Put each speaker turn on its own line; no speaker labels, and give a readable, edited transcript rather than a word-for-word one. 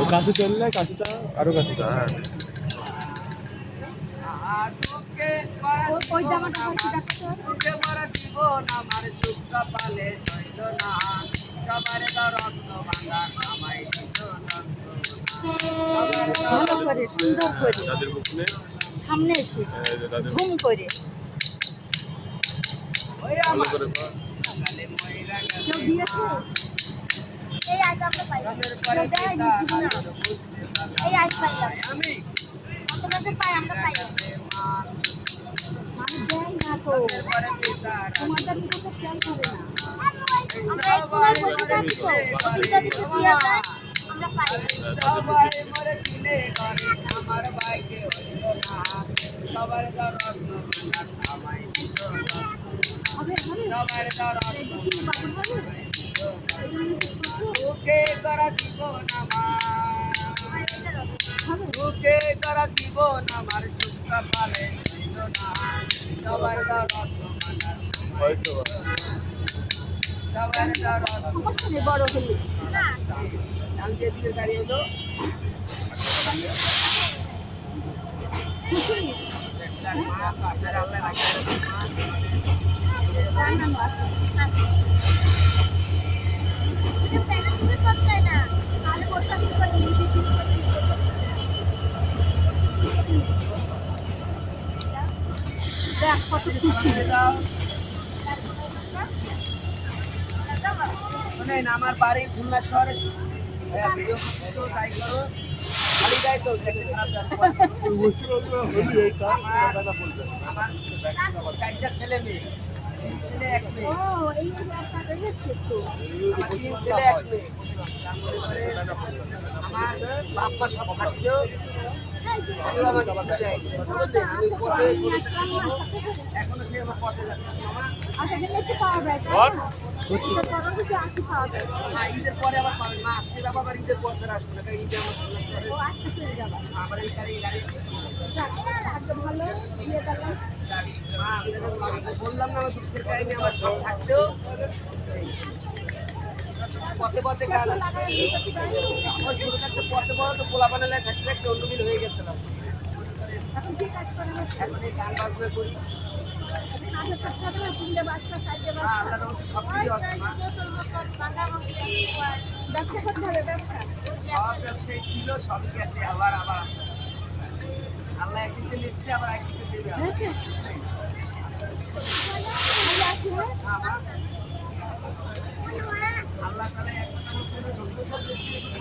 ও কাছে চললে কাছে চা আরো কাছে চা। হ্যাঁ
ওই জামাটা
মারা জীবন আমার সুখ কপালে সইল না, সবার রত্ন ভাঙার আমায় দিত
ভালো করে সুন্দর করে
দাদের মুখে
সামনে এসে ঝুম করে
ওই
ভালো
আমার
করে
সকালে ময়রা
কেউ দিয়েছে এই আজ আমরা পাই
গেছে পরে পিতা কাজল বুঝতে
এই আজ পাইলাম
আমি
তোমাদের পাই আমরা পাই
মা
মানে দেয় না তো
পরে পিতা
তোমাদের দিকে খেয়াল করে না
সবাই মরে
আমরা পাই
সবাই মরে কিনে করে আমার বাইকে হইল না, সবার রত্ন ভাঙার আমায় দিত না,
হবে হবে
সবার রত্ন
দেখি বাবু হবে
বুকে করা জীবন আমার, বুকে করা জীবন আমার সুখ কপালে ছিল না, সবার রত্ন ভাঙার
হয়তো
সবার রত্ন
সমস্যা নেই বড় হলে
আমি যেদিকে দাঁড়িয়ে হলো
খুশি
মা আপনার আল্লাহ রাখে
রান্না আছে দেখ কত খুশি
শোনেন আমার বাড়ি খুলনা শহরে, ভিডিও করছো তাই করো, খালি তাই তো দেখতে খারাপ আমার চারটা ছেলে মেয়ে, তিন ছেলে এক মেয়ে,
ও এই একটা দেখেছে তো
আমার তিন ছেলে এক মেয়ে, আমার বাপ্পা সব থাকতেও আমাকে বুঝায়, আমি পথে এখনো সে আমার পথে যাচ্ছে
আচ্ছা গেলে একটু পাওয়া যায় তাই না পরের দিকে আসি পাওয়া যায়
না, ঈদের পরে আবার পাবেন না, আসতে যাবো আবার ঈদের পর স্যার আসবে না, ঈদে আমার
ও আজকে চলে যাবা
আমার এই গাড়ি গাড়ি
যাক একদম ভালো দিয়ে দিলাম
বললাম না আমার দুঃখের কাহিনী, আমার সব থাকতেও পথে পথে গান আমার ছোট থাকতে পথে পড়া তো পোলা বানালে থাকতে থাকতে অন্যমিল হয়ে গেছিলাম,
এখন কি কাজ করা হচ্ছে
এখন এই গান বাজনা করি,
কাজের কাজ করে তিনটে বাচ্চা সাইডে
আল্লাহ রহমতে সব কিছু আছে মা।
ব্যবসা করতে হবে ব্যবসা
সব ব্যবসায়ী ছিল সব গেছে, আবার আবার আল্লাহ একদিন নিচ্ছে আবার একদিন দেবে
হয়েছে
আমার আল্লাহ তাআলা একটা কোনো